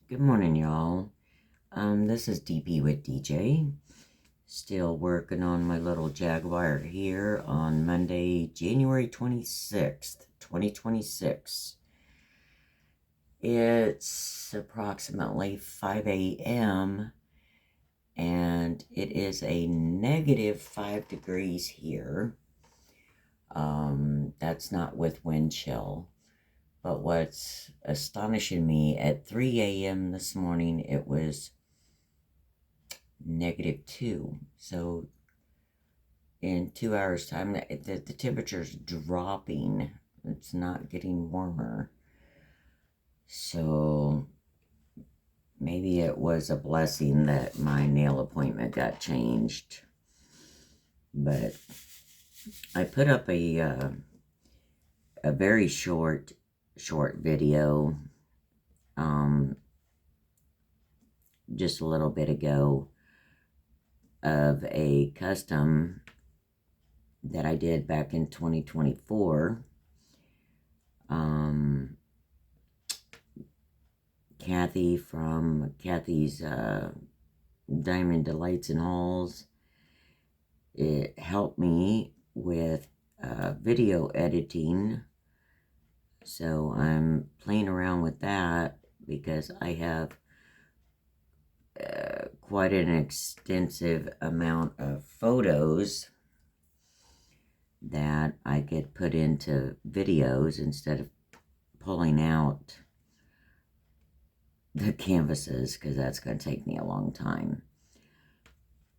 Good morning, y'all. This is DP with DJ. Still working on my little Jaguar here on Monday, January 26th, 2026. It's approximately 5 a.m. and it is a negative 5 degrees here. That's not with wind chill. But what's astonishing me, at 3 a.m. this morning, it was -2. So in 2 hours' time, the temperature's dropping. It's not getting warmer. So maybe it was a blessing that my nail appointment got changed. But I put up a very short video just a little bit ago of a custom that I did back in 2024. Kathy from Kathy's Diamond Delights and Hauls, it helped me with video editing. So I'm playing around with that because I have quite an extensive amount of photos that I could put into videos instead of pulling out the canvases, because that's going to take me a long time.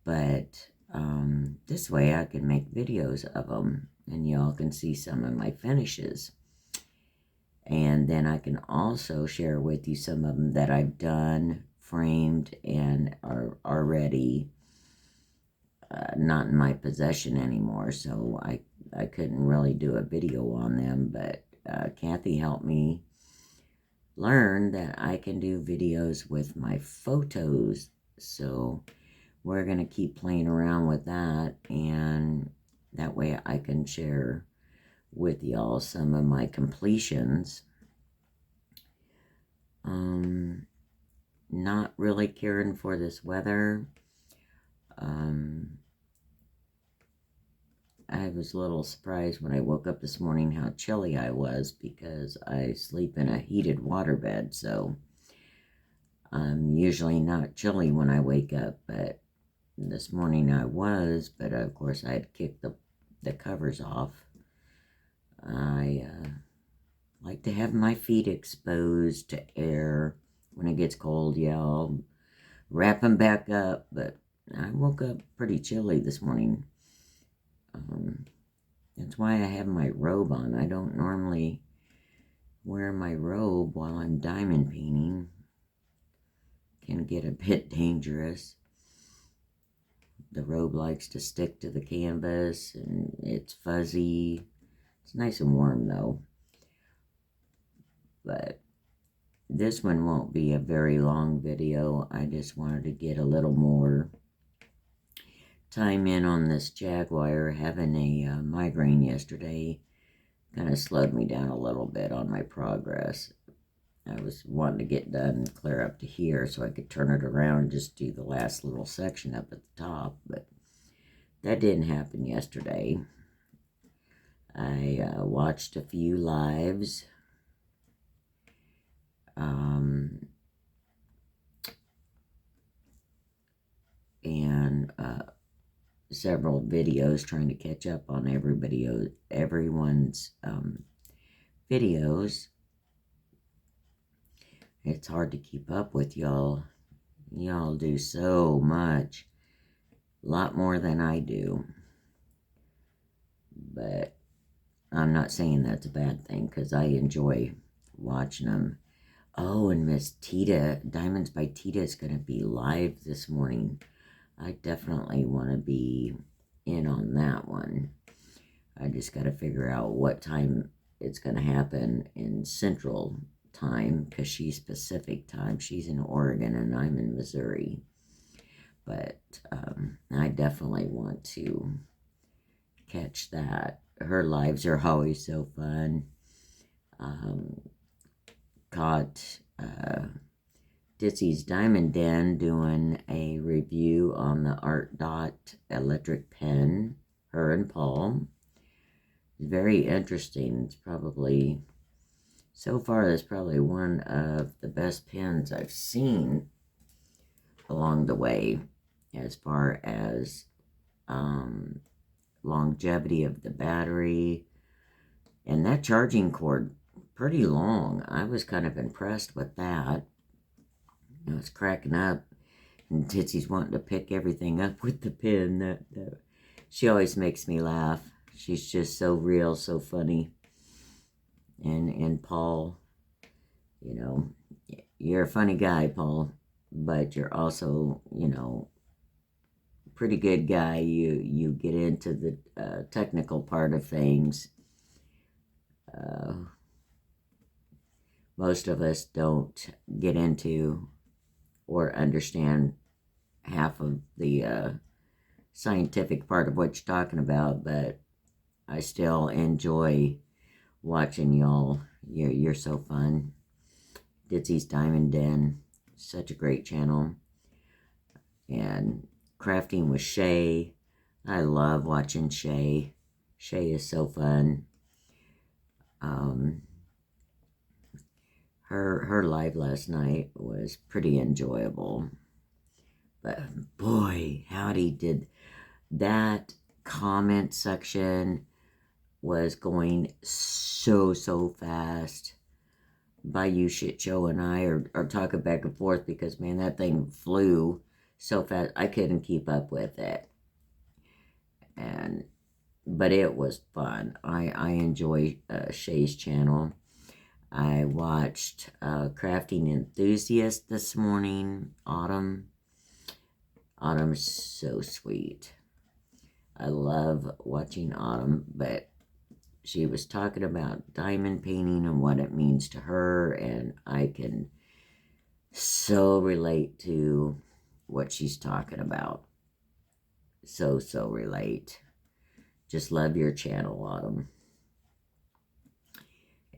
But this way I can make videos of them and y'all can see some of my finishes. And then I can also share with you some of them that I've done, framed, and are already not in my possession anymore. So I couldn't really do a video on them, but Kathy helped me learn that I can do videos with my photos. So we're going to keep playing around with that, and that way I can share with y'all some of my completions. Not really caring for this weather. I was a little surprised when I woke up this morning how chilly I was, because I sleep in a heated waterbed, so I'm usually not chilly when I wake up, but this morning I was, but of course I had kicked the covers off. I like to have my feet exposed to air. When it gets cold, yeah, I'll wrap them back up, but I woke up pretty chilly this morning. That's why I have my robe on. I don't normally wear my robe while I'm diamond painting. Can get a bit dangerous. The robe likes to stick to the canvas, and it's fuzzy. It's nice and warm, though. But this one won't be a very long video. I just wanted to get a little more time in on this Jaguar. Having a migraine yesterday kind of slowed me down a little bit on my progress. I was wanting to get done and clear up to here so I could turn it around and just do the last little section up at the top, but that didn't happen yesterday. I watched a few lives. And several videos, trying to catch up on everyone's videos. It's hard to keep up with y'all. Y'all do so much. A lot more than I do. But I'm not saying that's a bad thing, because I enjoy watching them. Oh, and Miss Tita, Diamonds by Tita, is going to be live this morning. I definitely want to be in on that one. I just got to figure out what time it's going to happen in Central Time, because she's Pacific Time. She's in Oregon and I'm in Missouri. But I definitely want to catch that. Her lives are always so fun. Caught Ditsy's Diamond Den doing a review on the Art Dot electric pen, her and Paul. Very interesting. It's probably, so far, that's probably one of the best pens I've seen along the way as far as longevity of the battery. And that charging cord, pretty long. I was kind of impressed with that. I was cracking up, and Titsy's wanting to pick everything up with the pen. She always makes me laugh. She's just so real, so funny. And Paul, you know, you're a funny guy, Paul, but you're also, you know, pretty good guy. You get into the technical part of things. Most of us don't get into or understand half of the scientific part of what you're talking about, but I still enjoy watching y'all. You're so fun. Ditsy's Diamond Den, such a great channel. And Crafting with Shay, I love watching Shay. Shay is so fun. Her live last night was pretty enjoyable. But boy, howdy, did that comment section was going so fast. Bayou Shit Show and I are talking back and forth because, man, that thing flew so fast. I couldn't keep up with it. But it was fun. I enjoy Shay's channel. I watched Crafting Enthusiast this morning, Autumn. Autumn's so sweet. I love watching Autumn, but she was talking about diamond painting and what it means to her, and I can so relate to what she's talking about. So relate. Just love your channel, Autumn.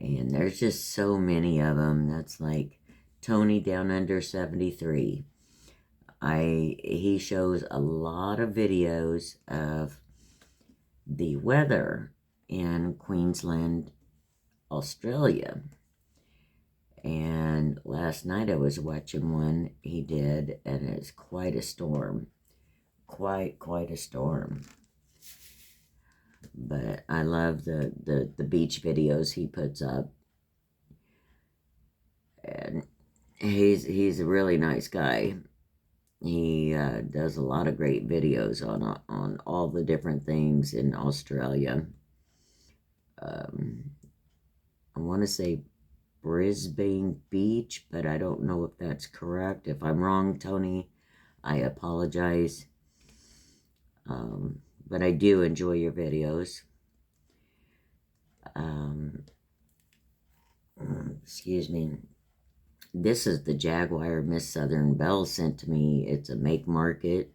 And there's just so many of them. That's like Tony Down Under 73. He shows a lot of videos of the weather in Queensland, Australia. And last night I was watching one he did, and it's quite a storm. Quite a storm. But I love the beach videos he puts up. And he's a really nice guy. He does a lot of great videos on all the different things in Australia. I want to say Brisbane Beach, but I don't know if that's correct. If I'm wrong, Tony, I apologize. But I do enjoy your videos. Excuse me. This is the Jaguar Miss Southern Belle sent to me. It's a make market.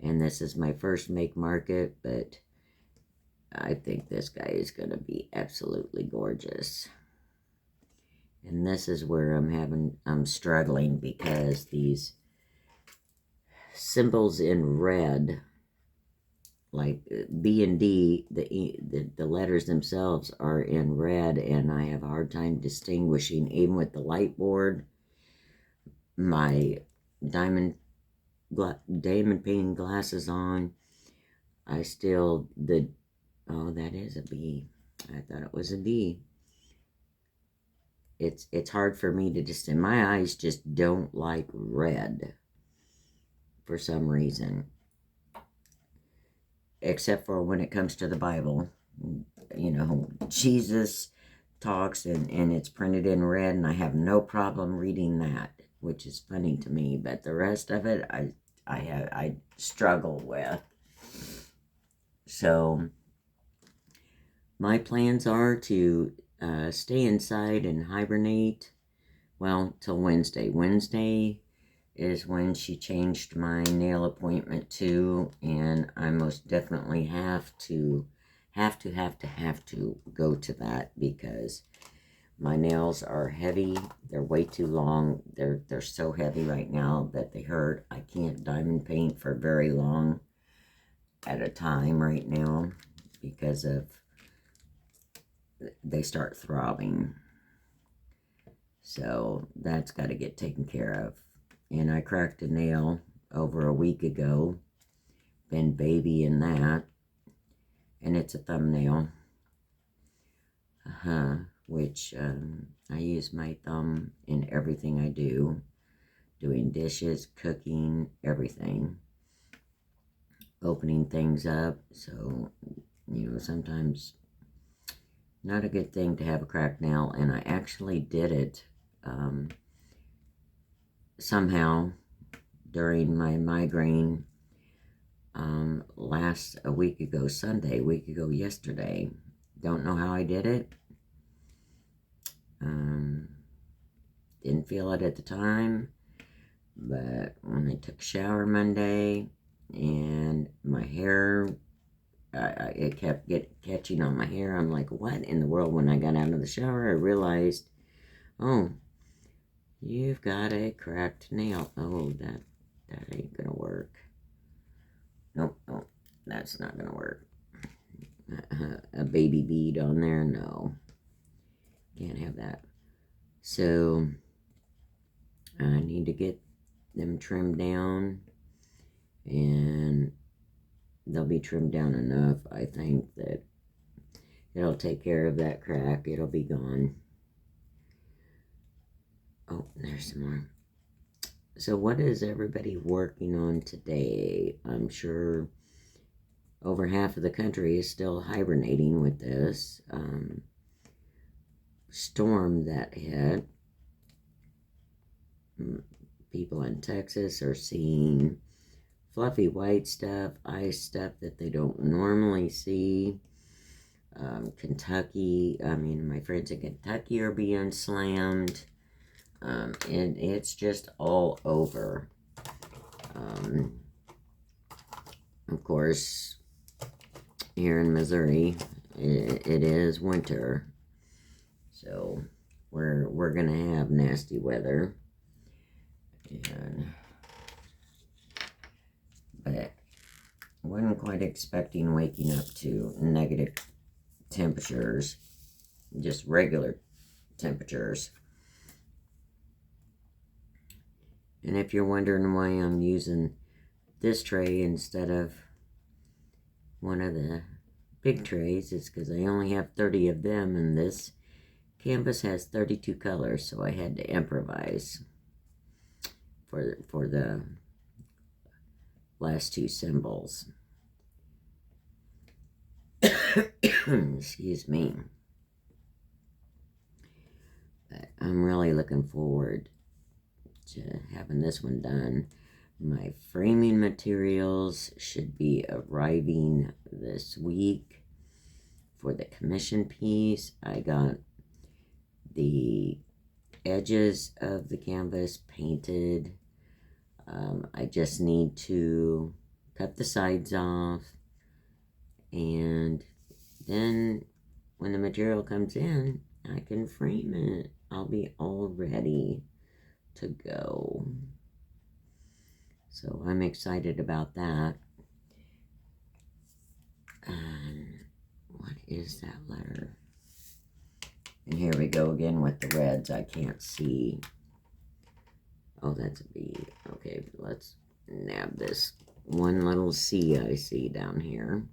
And this is my first make market, but I think this guy is going to be absolutely gorgeous. And this is where I'm struggling, because these symbols in red, like B and D, the letters themselves are in red, and I have a hard time distinguishing, even with the light board. My diamond painting glasses on, I still, oh, that is a B. I thought it was a D. It's hard for me to distinguish. My eyes just don't like red for some reason. Except for when it comes to the Bible. You know, Jesus talks and it's printed in red, and I have no problem reading that, which is funny to me. But the rest of it, I struggle with. So my plans are to stay inside and hibernate, well, till Wednesday. Wednesday is when she changed my nail appointment to, and I most definitely have to go to that, because My nails are heavy. They're way too long. They're so heavy right now that they hurt. I can't diamond paint for very long at a time right now because of they start throbbing. So that's got to get taken care of. And I cracked a nail over a week ago. Been babying that. And it's a thumbnail. Which I use my thumb in everything I do. Doing dishes, cooking, everything. Opening things up. So, you know, sometimes not a good thing to have a cracked nail. And I actually did it somehow during my migraine a week ago yesterday. Don't know how I did it. Didn't feel it at the time, but when I took a shower Monday and my hair, it kept catching on my hair. I'm like, what in the world? When I got out of the shower, I realized, oh, you've got a cracked nail. Oh, that ain't gonna work. Nope, that's not gonna work. A baby bead on there? No, can't have that. So I need to get them trimmed down, and they'll be trimmed down enough, I think, that it'll take care of that crack. It'll be gone. Oh, there's some more. So what is everybody working on today? I'm sure over half of the country is still hibernating with this storm that hit. People in Texas are seeing fluffy white stuff, ice stuff that they don't normally see. Kentucky, my friends in Kentucky are being slammed. And it's just all over. Of course, here in Missouri, it is winter. So we're gonna have nasty weather. But wasn't quite expecting waking up to negative temperatures, just regular temperatures. And if you're wondering why I'm using this tray instead of one of the big trays, it's because I only have 30 of them, and this canvas has 32 colors, so I had to improvise for the last two symbols. Excuse me. But I'm really looking forward to having this one done. My framing materials should be arriving this week for the commission piece. I got the edges of the canvas painted. I just need to cut the sides off, and then when the material comes in, I can frame it. I'll be all ready to go. So I'm excited about that. And what is that letter? And here we go again with the reds. I can't see. Oh, that's a B. Okay, let's nab this one little C I see down here.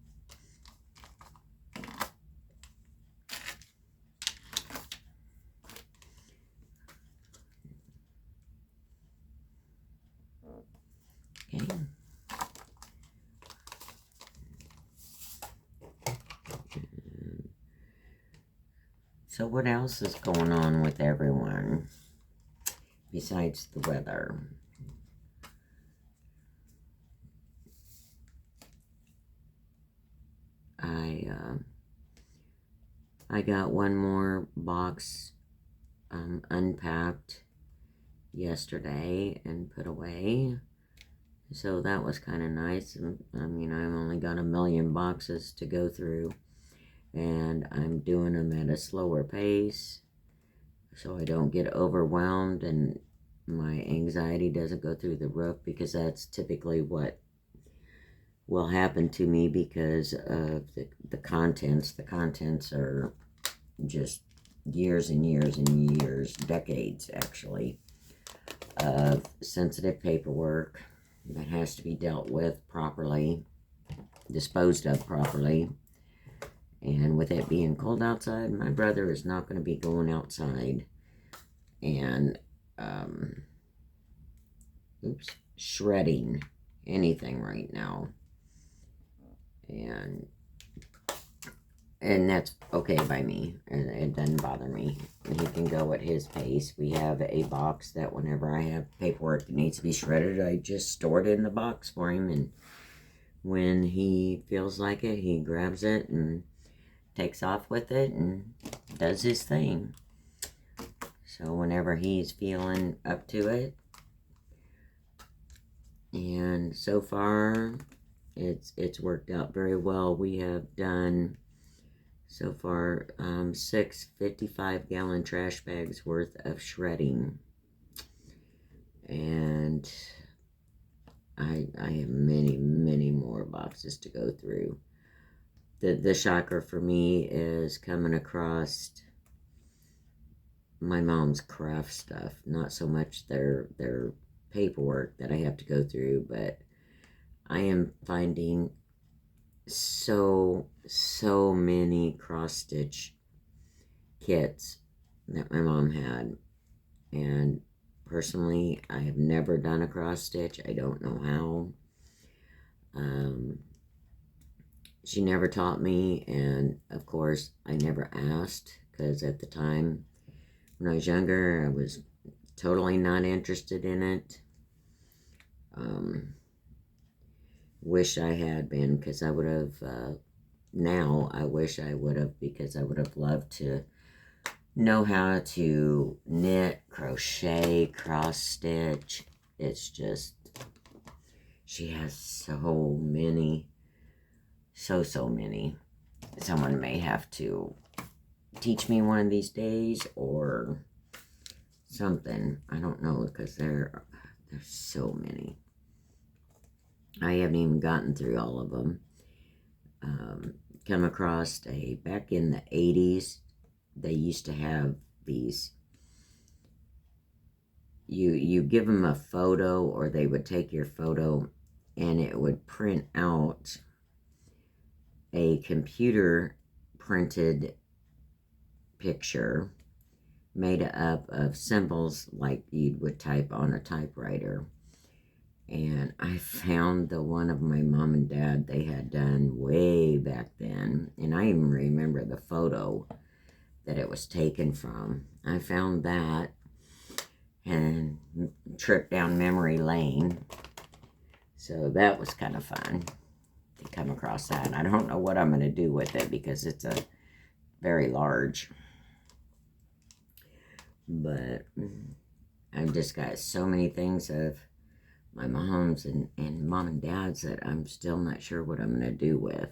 Okay. So what else is going on with everyone besides the weather? I got one more box unpacked yesterday and put away. So that was kind of nice. I've only got 1 million boxes to go through, and I'm doing them at a slower pace. so I don't get overwhelmed and my anxiety doesn't go through the roof, because that's typically what will happen to me because of the contents. The contents are just years and years and years, decades actually, of sensitive paperwork that has to be dealt with properly, disposed of properly. And with it being cold outside, my brother is not going to be going outside and shredding anything right now. And that's okay by me. It doesn't bother me. He can go at his pace. We have a box that whenever I have paperwork that needs to be shredded, I just store it in the box for him. And when he feels like it, he grabs it and takes off with it and does his thing. So whenever he's feeling up to it. And so far, it's worked out very well. We have done so far 6 55-gallon trash bags worth of shredding, and I have many more boxes to go through. The shocker for me is coming across my mom's craft stuff, not so much their paperwork that I have to go through, but I am finding so many cross-stitch kits that my mom had. And personally, I have never done a cross-stitch. I don't know how. She never taught me, and of course, I never asked, because at the time, when I was younger, I was totally not interested in it. Wish I had been, because I would have, now I wish I would have, because I would have loved to know how to knit, crochet, cross stitch. It's just, she has so many, so many. Someone may have to teach me one of these days or something. I don't know, because there's so many. I haven't even gotten through all of them. Come across back in the 80s, they used to have these, you give them a photo, or they would take your photo and it would print out a computer printed picture made up of symbols like you would type on a typewriter. And I found the one of my mom and dad they had done way back then. And I even remember the photo that it was taken from. I found that and tripped down memory lane. So that was kind of fun to come across that. I don't know what I'm going to do with it, because it's a very large. But I've just got so many things of my mom's and mom and dad's that I'm still not sure what I'm going to do with.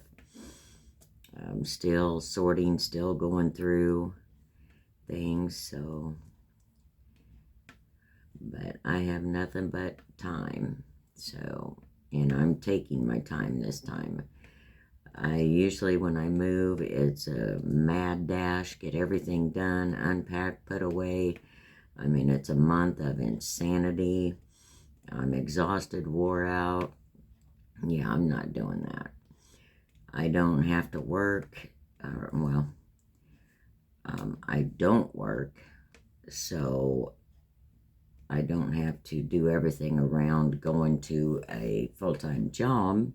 I'm still sorting, still going through things, so, but I have nothing but time, so, and I'm taking my time this time. I usually, when I move, it's a mad dash, get everything done, unpack, put away. I mean, it's a month of insanity. I'm exhausted, wore out. Yeah, I'm not doing that. I don't have to work. I don't work, so I don't have to do everything around going to a full-time job.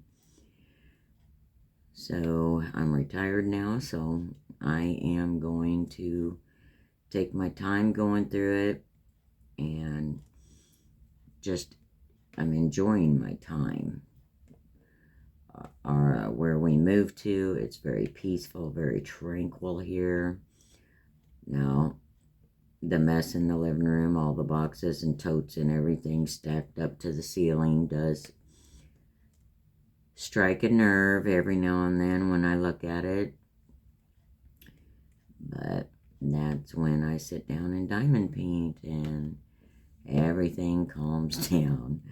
So I'm retired now, so I am going to take my time going through it, and just, I'm enjoying my time. Where we moved to, it's very peaceful, very tranquil here. Now, the mess in the living room, all the boxes and totes and everything stacked up to the ceiling does strike a nerve every now and then when I look at it. But that's when I sit down and diamond paint and everything calms down.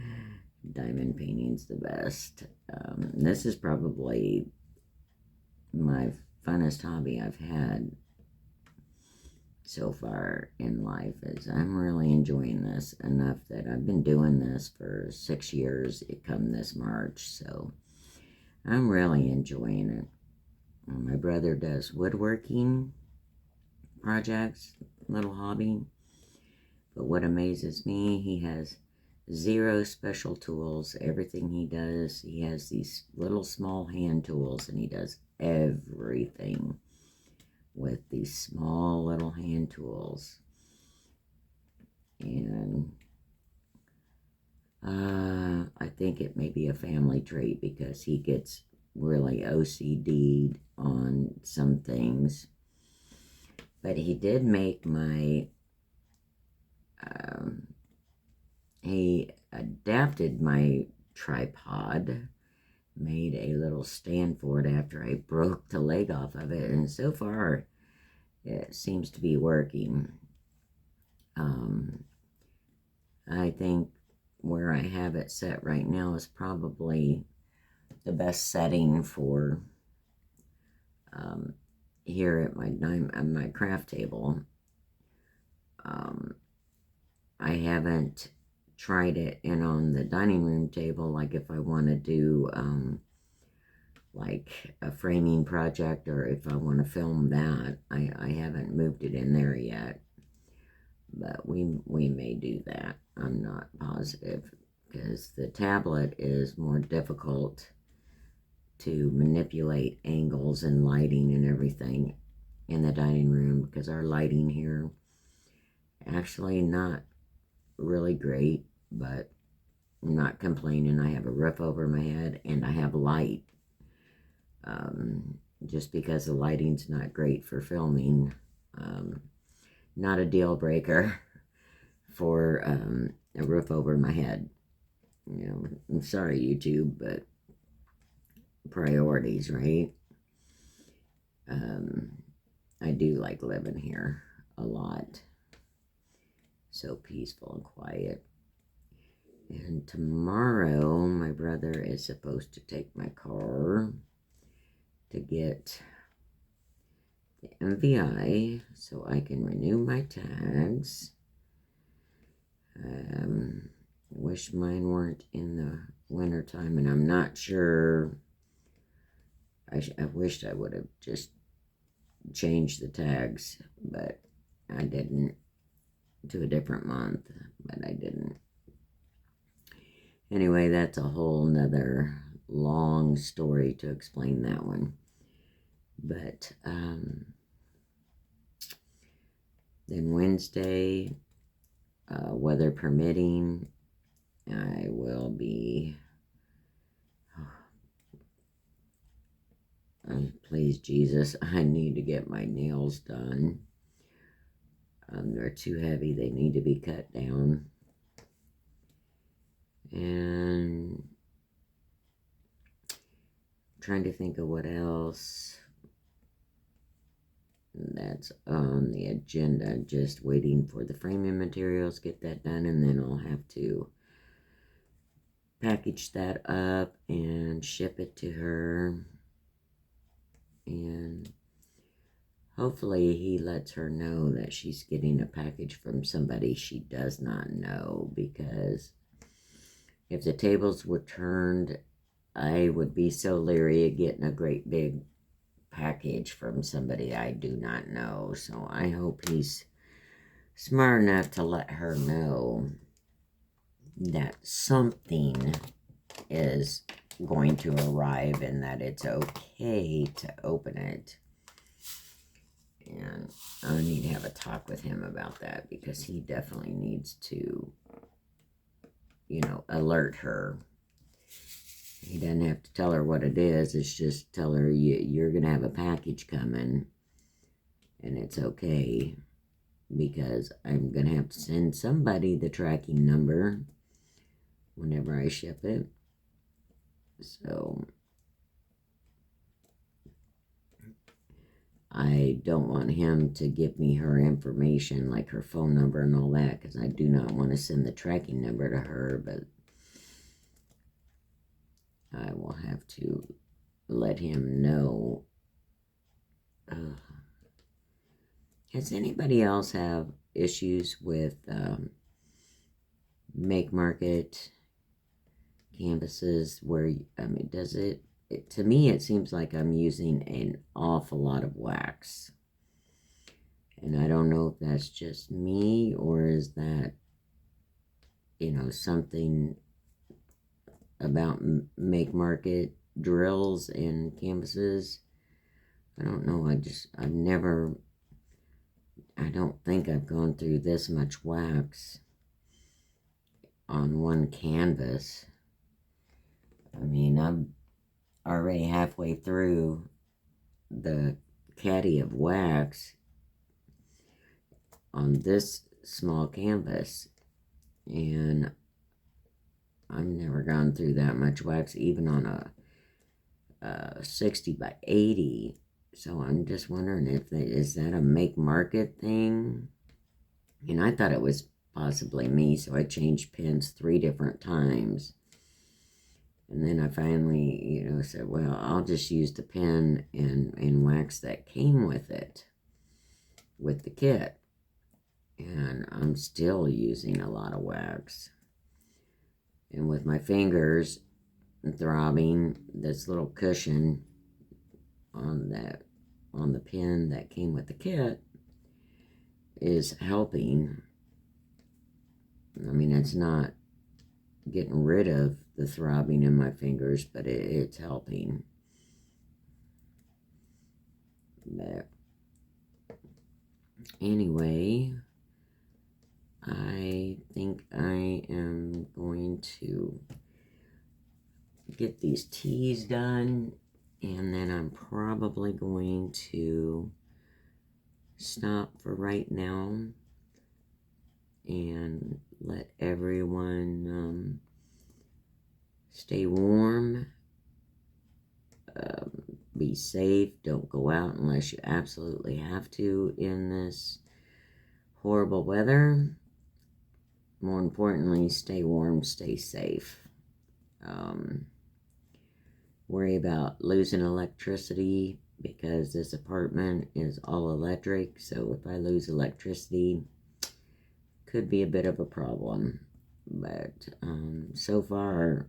Diamond painting's the best. This is probably my funnest hobby I've had so far in life. Is I'm really enjoying this enough that I've been doing this for 6 years. It come this March, so I'm really enjoying it. My brother does woodworking projects, little hobby. But what amazes me, he has 0 special tools. Everything he does, he has these little small hand tools, and he does everything with these small little hand tools. And I think it may be a family trait because he gets really OCD'd on some things. But he did make my, he adapted my tripod, made a little stand for it after I broke the leg off of it, and so far it seems to be working. I think where I have it set right now is probably the best setting for here at my craft table. I haven't tried it in on the dining room table, like if I want to do like a framing project, or if I want to film that. I haven't moved it in there yet, but we may do that. I'm not positive because the tablet is more difficult to manipulate angles and lighting and everything in the dining room, because our lighting here actually not really great, but I'm not complaining. I have a roof over my head and I have light. Just because the lighting's not great for filming, not a deal breaker for a roof over my head. You know, I'm sorry, YouTube, but priorities, right? I do like living here a lot. So peaceful and quiet. And tomorrow, my brother is supposed to take my car to get the MVI so I can renew my tags. Wish mine weren't in the winter time, and I'm not sure. I wished I would have just changed the tags, but I didn't, to a different month, but I didn't. Anyway, that's a whole nother long story to explain that one. But then Wednesday, weather permitting, I will be, please Jesus, I need to get my nails done. They're too heavy. They need to be cut down. And I'm trying to think of what else that's on the agenda. Just waiting for the framing materials, get that done, and then I'll have to package that up and ship it to her. And hopefully he lets her know that she's getting a package from somebody she does not know, because if the tables were turned, I would be so leery of getting a great big package from somebody I do not know. So I hope he's smart enough to let her know that something is going to arrive and that it's okay to open it. And I need to have a talk with him about that, because he definitely needs to, you know, alert her. He doesn't have to tell her what it is. It's just tell her you're going to have a package coming and it's okay, because I'm going to have to send somebody the tracking number whenever I ship it. So I don't want him to give me her information, like her phone number and all that, because I do not want to send the tracking number to her, but I will have to let him know. Has anybody else have issues with make market canvases where, I mean, does it, to me it seems like I'm using an awful lot of wax, and I don't know if that's just me, or is that, you know, something about make market drills and canvases. I don't know, I don't think I've gone through this much wax on one canvas. I mean, I'm already halfway through the caddy of wax on this small canvas, and I've never gone through that much wax, even on a 60 by 80. So I'm just wondering if is that a make market thing? And I thought it was possibly me, so I changed pins 3 different times. And then I finally, you know, said, well, I'll just use the pen and wax that came with it, with the kit. And I'm still using a lot of wax. And with my fingers throbbing, this little cushion on the pen that came with the kit is helping. I mean, it's not getting rid of the throbbing in my fingers, but it's helping. But anyway, I think I am going to get these teas done, and then I'm probably going to stop for right now and let everyone stay warm, be safe, don't go out unless you absolutely have to in this horrible weather. More importantly, stay warm, stay safe. Worry about losing electricity, because this apartment is all electric, so if I lose electricity, could be a bit of a problem. But so far,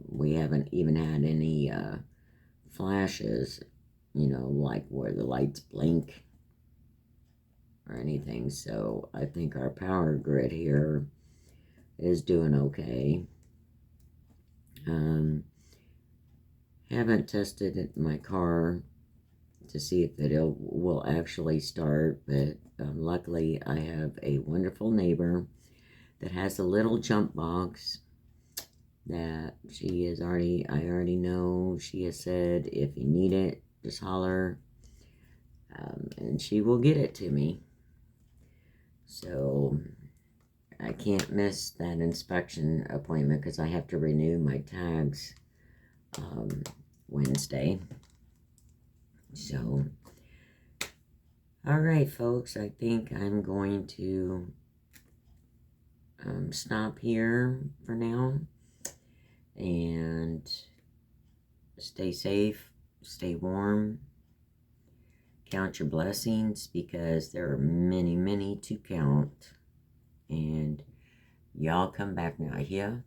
we haven't even had any flashes, you know, like where the lights blink or anything. So I think our power grid here is doing okay. Haven't tested my car to see if it will actually start, but luckily I have a wonderful neighbor that has a little jump box that I already know, she has said, if you need it, just holler, and she will get it to me. So I can't miss that inspection appointment, because I have to renew my tags Wednesday. So, alright folks, I think I'm going to stop here for now, and stay safe, stay warm, count your blessings, because there are many, many to count, and y'all come back now, yeah?